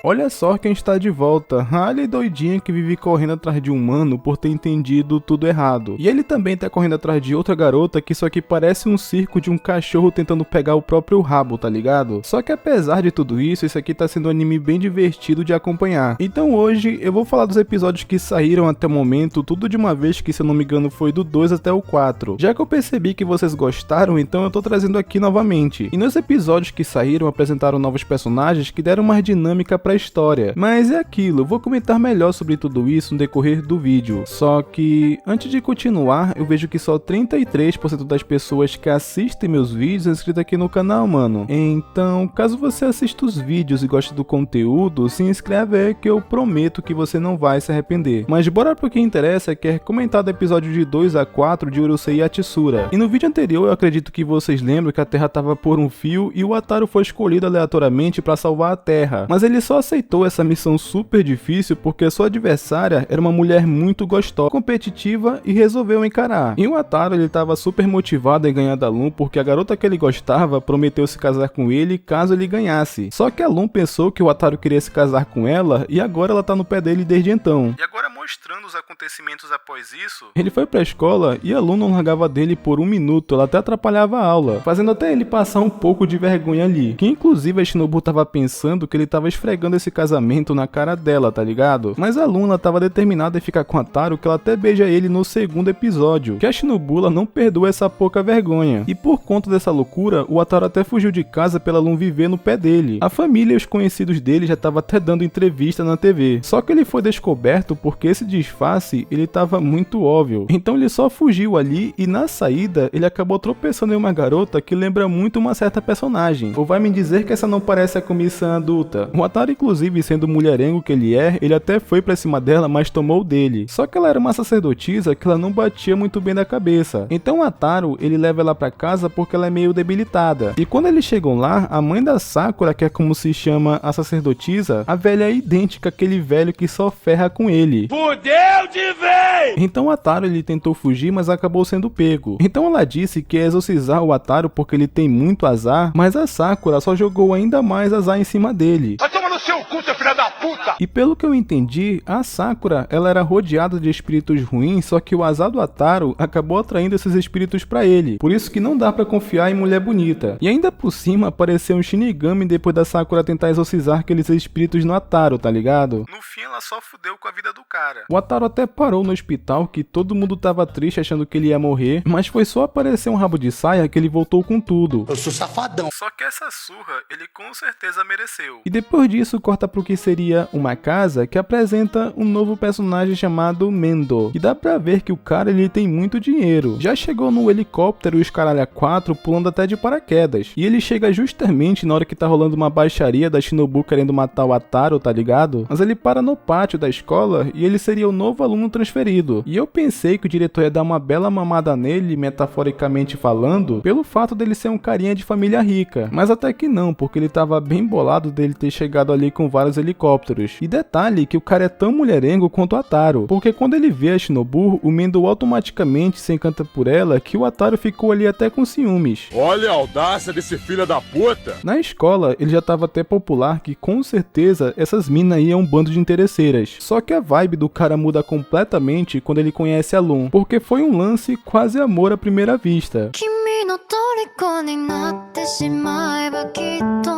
Olha só quem está de volta, a Hailey doidinha que vive correndo atrás de um mano por ter entendido tudo errado. E ele também tá correndo atrás de outra garota que isso aqui parece um circo de um cachorro tentando pegar o próprio rabo, tá ligado? Só que apesar de tudo isso, esse aqui tá sendo um anime bem divertido de acompanhar. Então hoje eu vou falar dos episódios que saíram até o momento, tudo de uma vez, que se eu não me engano foi do 2 até o 4. Já que eu percebi que vocês gostaram, então eu tô trazendo aqui novamente. E nos episódios que saíram apresentaram novos personagens que deram mais dinâmica pra história. Mas é aquilo, eu vou comentar melhor sobre tudo isso no decorrer do vídeo. Só que antes de continuar, eu vejo que só 33% das pessoas que assistem meus vídeos é inscrito aqui no canal, mano. Então, caso você assista os vídeos e goste do conteúdo, se inscreve aí que eu prometo que você não vai se arrepender. Mas bora pro que interessa, que é comentar do episódio de 2 a 4 de Urusei Yatsura. E no vídeo anterior eu acredito que vocês lembram que a Terra tava por um fio e o Wataru foi escolhido aleatoriamente para salvar a Terra. Mas ele só aceitou essa missão super difícil porque sua adversária era uma mulher muito gostosa, competitiva e resolveu encarar. E o Wataru ele tava super motivado em ganhar da Lum porque a garota que ele gostava prometeu se casar com ele caso ele ganhasse. Só que a Lum pensou que o Wataru queria se casar com ela e agora ela tá no pé dele desde então. E agora mostrando os acontecimentos após isso, ele foi pra escola e a Lum não largava dele por um minuto, ela até atrapalhava a aula, fazendo até ele passar um pouco de vergonha ali. Que inclusive a Shinobu tava pensando que ele tava esfregando esse casamento na cara dela, tá ligado? Mas a Luna tava determinada em ficar com a Taro, que ela até beija ele no segundo episódio, que a Shinobu ela não perdoa essa pouca vergonha. E por conta dessa loucura, o Wataru até fugiu de casa pela Luna viver no pé dele. A família e os conhecidos dele já tava até dando entrevista na TV. Só que ele foi descoberto porque esse disfarce ele tava muito óbvio. Então ele só fugiu ali e na saída ele acabou tropeçando em uma garota que lembra muito uma certa personagem. Ou vai me dizer que essa não parece a comissão adulta? O Wataru, inclusive, sendo mulherengo que ele é, ele até foi pra cima dela, mas tomou o dele. Só que ela era uma sacerdotisa que ela não batia muito bem da cabeça. Então o Wataru, ele leva ela pra casa porque ela é meio debilitada. E quando eles chegam lá, a mãe da Sakura, que é como se chama a sacerdotisa, a velha é idêntica àquele velho que só ferra com ele. Fudeu de vez! Então o Wataru, ele tentou fugir, mas acabou sendo pego. Então ela disse que ia exorcizar o Wataru porque ele tem muito azar, mas a Sakura só jogou ainda mais azar em cima dele. Vai tomar no seu cu, seu filho da puta! E pelo que eu entendi, a Sakura, ela era rodeada de espíritos ruins, só que o azar do Wataru acabou atraindo esses espíritos pra ele. Por isso que não dá pra confiar em mulher bonita. E ainda por cima apareceu um Shinigami depois da Sakura tentar exorcizar aqueles espíritos no Wataru, tá ligado? No fim ela só fudeu com a vida do cara. O Wataru até parou no hospital, que todo mundo tava triste achando que ele ia morrer, mas foi só aparecer um rabo de saia que ele voltou com tudo. Eu sou safadão. Só que essa surra ele com certeza mereceu. E depois disso corta pro que seria uma casa que apresenta um novo personagem chamado Mendo. E dá pra ver que o cara ele tem muito dinheiro. Já chegou no helicóptero e os caralho a 4 pulando até de paraquedas. E ele chega justamente na hora que tá rolando uma baixaria da Shinobu querendo matar o Wataru, tá ligado? Mas ele para no pátio da escola e ele seria o novo aluno transferido. E eu pensei que o diretor ia dar uma bela mamada nele, metaforicamente falando, pelo fato dele ser um carinha de família rica. Mas até que não, porque ele tava bem bolado dele ter chegado ali com vários helicópteros. E detalhe que o cara é tão mulherengo quanto o Wataru, porque quando ele vê a Shinobu, o Mendo automaticamente se encanta por ela, que o Wataru ficou ali até com ciúmes. Olha a audácia desse filho da puta! Na escola, ele já tava até popular, que com certeza essas minas aí é um bando de interesseiras. Só que a vibe do cara muda completamente quando ele conhece a Lum, porque foi um lance quase amor à primeira vista.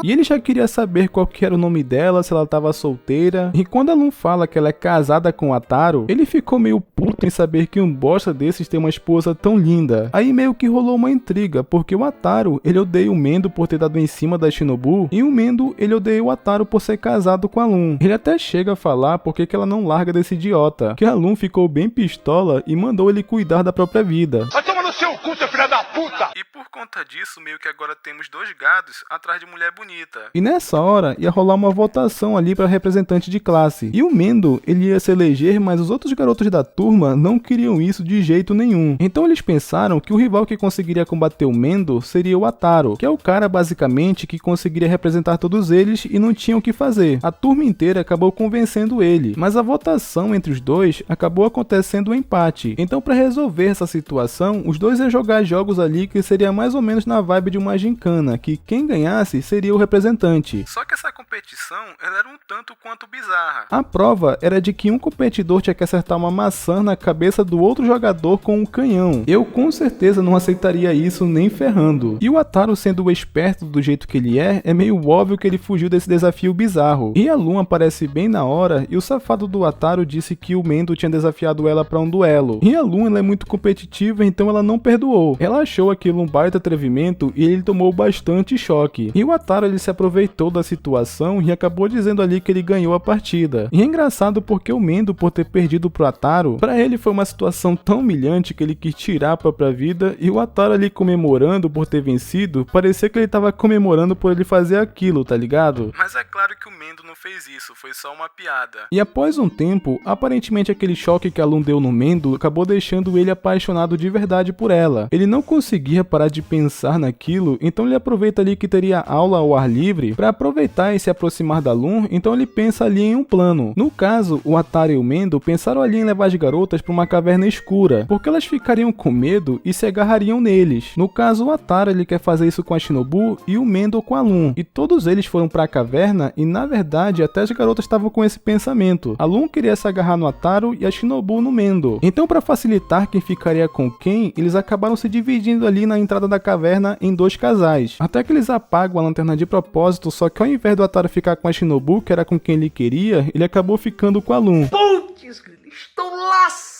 E ele já queria saber qual que era o nome dela, se ela tava solteira. E quando a Lum fala que ela é casada com o Wataru, ele ficou meio puto em saber que um bosta desses tem uma esposa tão linda. Aí meio que rolou uma intriga, porque o Wataru, ele odeia o Mendo por ter dado em cima da Shinobu, e o Mendo, ele odeia o Wataru por ser casado com a Lum. Ele até chega a falar porque que ela não larga desse idiota, que a Lum ficou bem pistola e mandou ele cuidar da própria vida. Vai tomar no seu cu, seu filho da puta! E por conta disso, meio que agora temos dois gados atrás de mulher bonita. E nessa hora, ia rolar uma votação ali para representante de classe. E o Mendo, ele ia se eleger, mas os outros garotos da turma não queriam isso de jeito nenhum. Então eles pensaram que o rival que conseguiria combater o Mendo seria o Wataru, que é o cara basicamente que conseguiria representar todos eles e não tinha o que fazer. A turma inteira acabou convencendo ele, mas a votação entre os dois acabou acontecendo um empate. Então para resolver essa situação, os dois iam jogar jogos ali que seria mais ou menos na vibe de uma gincana, que quem ganhasse seria o representante. Só que essa competição ela era um tanto quanto bizarra. A prova era de que um competidor tinha que acertar uma maçã na cabeça do outro jogador com um canhão. Eu com certeza não aceitaria isso nem ferrando. E o Wataru, sendo o esperto do jeito que ele é meio óbvio que ele fugiu desse desafio bizarro. E a Lum aparece bem na hora e o safado do Wataru disse que o Mendo tinha desafiado ela para um duelo. E a Lum ela é muito competitiva, então ela não perdoou. Ela achou aquilo um baita atrevimento e ele tomou bastante choque. E o Wataru ele se aproveitou da situação e acabou dizendo ali que ele ganhou a partida. E é engraçado porque o Mendo, por ter perdido pro Wataru, pra ele foi uma situação tão humilhante que ele quis tirar a própria vida, e o Wataru ali comemorando por ter vencido, parecia que ele tava comemorando por ele fazer aquilo, tá ligado? Mas é claro que o Mendo não fez isso, foi só uma piada. E após um tempo, aparentemente aquele choque que a Lum deu no Mendo acabou deixando ele apaixonado de verdade por ela. Ele não conseguia parar de pensar naquilo, então ele aproveita ali que teria aula ao ar livre pra aproveitar e se aproximar da Lum, então ele pensa ali em um plano. No caso, o Wataru e o Mendo pensaram ali em levar as garotas pra uma caverna escura, porque elas ficariam com medo e se agarrariam neles. No caso, o Wataru ele quer fazer isso com a Shinobu e o Mendo com a Lum, e todos eles foram pra caverna e na verdade até as garotas estavam com esse pensamento. A Lum queria se agarrar no Wataru e a Shinobu no Mendo. Então, para facilitar quem ficaria com quem, eles acabaram se dividindo ali na entrada da caverna em dois casais, até que eles apagam a lanterna de propósito, só que ao invés do Wataru ficar com a Shinobu, que era com quem ele queria, ele acabou ficando com a Lum. Putz, estou lascado!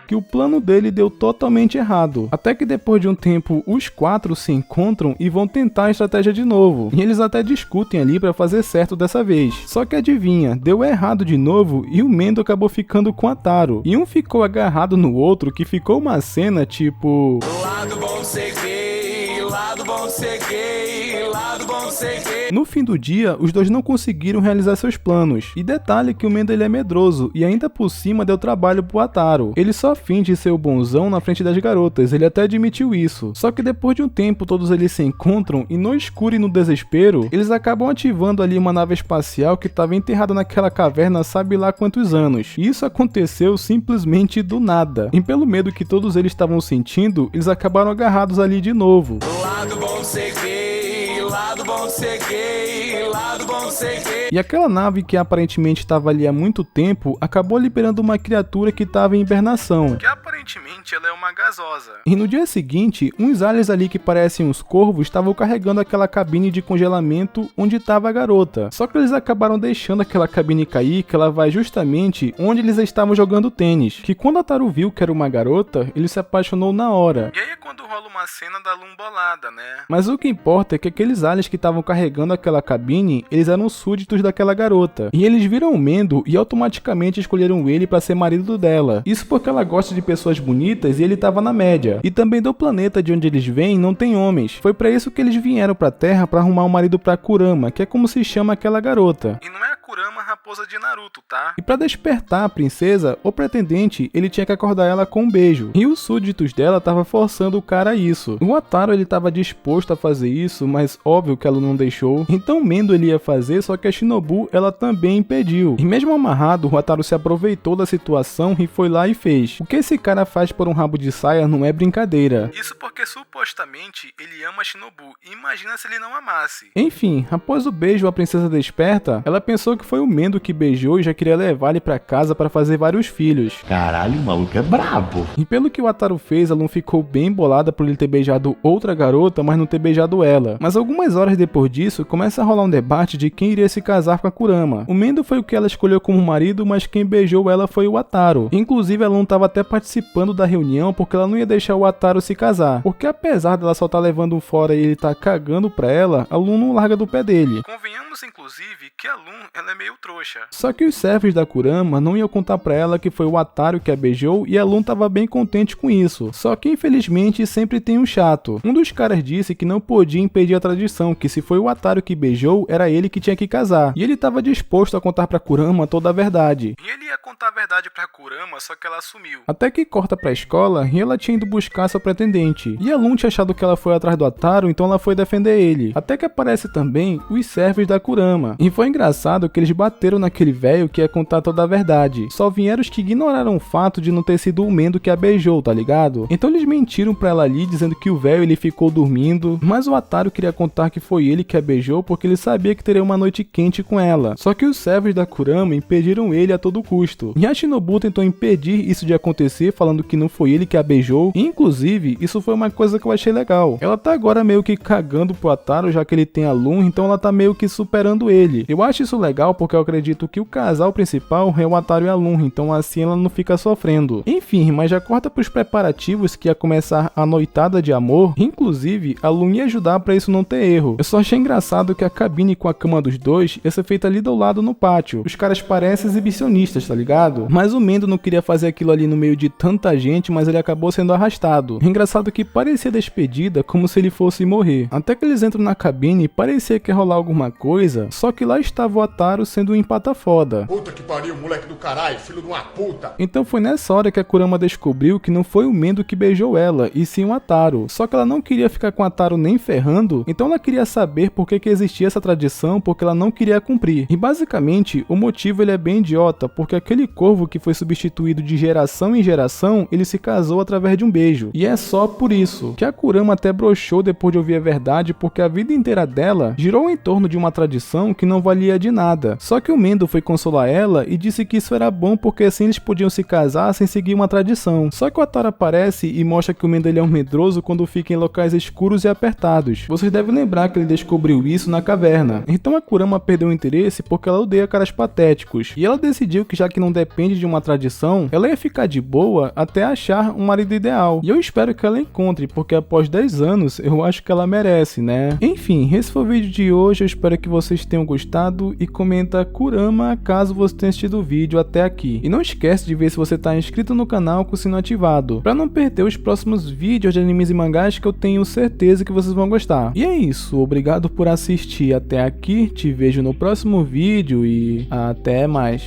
Que o plano dele deu totalmente errado. Até que depois de um tempo, os quatro se encontram e vão tentar a estratégia de novo. E eles até discutem ali pra fazer certo dessa vez. Só que adivinha, deu errado de novo e o Mendo acabou ficando com a Taro. E um ficou agarrado no outro, que ficou uma cena tipo... Lado bom ser gay, lado bom ser gay, lado bom ser gay. No fim do dia, os dois não conseguiram realizar seus planos. E detalhe que o Mendo ele é medroso e ainda por cima deu trabalho pro Wataru. Ele só finge ser o bonzão na frente das garotas, ele até admitiu isso. Só que depois de um tempo todos eles se encontram e no escuro e no desespero, eles acabam ativando ali uma nave espacial que estava enterrada naquela caverna sabe lá quantos anos. E isso aconteceu simplesmente do nada. E pelo medo que todos eles estavam sentindo, eles acabaram agarrados ali de novo. Lado bom ser gay, lado bom ser gay, lado bom ser gay. E aquela nave que aparentemente estava ali há muito tempo, acabou liberando uma criatura que estava em hibernação. Que aparentemente ela é uma gasosa. E no dia seguinte, uns aliens ali que parecem uns corvos estavam carregando aquela cabine de congelamento onde estava a garota. Só que eles acabaram deixando aquela cabine cair, que ela vai justamente onde eles estavam jogando tênis. Que quando a Taru viu que era uma garota, ele se apaixonou na hora. E aí é quando rola uma cena da Lum bolada, né? Mas o que importa é que aqueles aliens que estavam carregando aquela cabine, eles eram súditos daquela garota. E eles viram o Mendo e automaticamente escolheram ele para ser marido dela. Isso porque ela gosta de pessoas bonitas e ele estava na média. E também do planeta de onde eles vêm não tem homens. Foi para isso que eles vieram para a Terra para arrumar um marido para Kurama, que é como se chama aquela garota. E não é a Kurama raposa de Naruto, tá? E para despertar a princesa, o pretendente, ele tinha que acordar ela com um beijo. E os súditos dela estavam forçando o cara a isso. O Wataru ele estava disposto a fazer isso, mas óbvio que ela não deixou. Então o Mendo ele ia fazer, só que a Shinobu ela também impediu. E mesmo amarrado, o Wataru se aproveitou da situação e foi lá e fez. O que esse cara faz por um rabo de saia não é brincadeira. Isso porque supostamente ele ama a Shinobu. Imagina se ele não amasse. Enfim, após o beijo a princesa desperta, ela pensou que foi o Mendo que beijou e já queria levar ele pra casa para fazer vários filhos. Caralho, o maluco é brabo. E pelo que o Wataru fez, ela não ficou bem bolada por ele ter beijado outra garota, mas não ter beijado ela. Mas algumas horas depois disso, começa a rolar um debate de quem iria se casar com a Kurama. O Mendo foi o que ela escolheu como marido, mas quem beijou ela foi o Wataru. Inclusive, ela não estava até participando da reunião porque ela não ia deixar o Wataru se casar. Porque apesar dela só estar levando um fora e ele tá cagando pra ela, a Lum não larga do pé dele. Convenhamos, inclusive, que a Lum ela é meio trouxa. Só que os servos da Kurama não iam contar pra ela que foi o Wataru que a beijou e a Lum tava bem contente com isso. Só que infelizmente sempre tem um chato. Um dos caras disse que não podia impedir a tradição, que se foi o Wataru que beijou, era ele que tinha que casar. E ele tava disposto a contar pra Kurama toda a verdade. E ele ia contar a verdade pra Kurama, só que ela sumiu. Até que corta pra escola e ela tinha ido buscar sua pretendente. E a Lum tinha achado que ela foi atrás do Wataru, então ela foi defender ele. Até que aparece também os servos da Kurama. E foi engraçado que eles bateram naquele velho que ia contar toda a verdade. Só vieram os que ignoraram o fato de não ter sido o Mendo que a beijou, tá ligado? Então eles mentiram pra ela ali, dizendo que o velho ele ficou dormindo, mas o Ataru queria contar que foi ele que a beijou porque ele sabia que teria uma noite quente com ela. Só que os servos da Kurama impediram ele a todo custo. E a Shinobu tentou impedir isso de acontecer, falando que não foi ele que a beijou. E, inclusive, isso foi uma coisa que eu achei legal. Ela tá agora meio que cagando pro Ataru, já que ele tem a Lun, então ela tá meio que superando ele. Eu acho isso legal porque eu acredito que o casal principal é o Ataru e a Lun, então assim ela não fica sofrendo. Enfim, mas já corta pros preparativos que ia começar a noitada de amor. Inclusive, a Lun ia ajudar pra isso não ter erro. Eu só achei engraçado que a cabine com a cama dos dois ia ser feita ali do lado no pátio. Os caras parecem exibicionistas, tá ligado? Mas o Mendo não queria fazer aquilo ali no meio de tanta gente, mas ele acabou sendo arrastado. Engraçado que parecia despedida como se ele fosse morrer. Até que eles entram na cabine e parecia que ia rolar alguma coisa, só que lá estava o Ataru sendo um empata foda. Puta que pariu, moleque do caralho, filho de uma puta. Então foi nessa hora que a Kurama descobriu que não foi o Mendo que beijou ela, e sim o Ataru. Só que ela não queria ficar com o Ataru nem ferrando, então ela queria saber por que existia essa tradição, porque ela não queria cumprir. E basicamente, o motivo ele é bem idiota, porque aquele corvo que foi substituído de geração em geração, ele se casou através de um beijo. E é só por isso que a Kurama até broxou depois de ouvir a verdade, porque a vida inteira dela girou em torno de uma tradição que não valia de nada. Só que o Mendo foi consolar ela e disse que isso era bom porque assim eles podiam se casar sem seguir uma tradição. Só que o Ataru aparece e mostra que o Mendo ele é um medroso quando fica em locais escuros e apertados. Vocês devem lembrar que ele descobriu isso na caverna. Então a Kurama perdeu o interesse porque ela odeia caras patéticos. E ela decidiu que já que não depende de uma tradição, ela ia ficar de boa até achar um marido ideal. E eu espero que ela encontre, porque após 10 anos eu acho que ela merece, né? Enfim, esse foi o vídeo de hoje, eu espero que vocês tenham gostado e comenta Kurama caso você tenha assistido o vídeo até aqui. E não esquece de ver se você está inscrito no canal com o sino ativado, para não perder os próximos vídeos de animes e mangás que eu tenho certeza que vocês vão gostar. E é isso, obrigado por assistir até aqui, te vejo no próximo vídeo e até mais.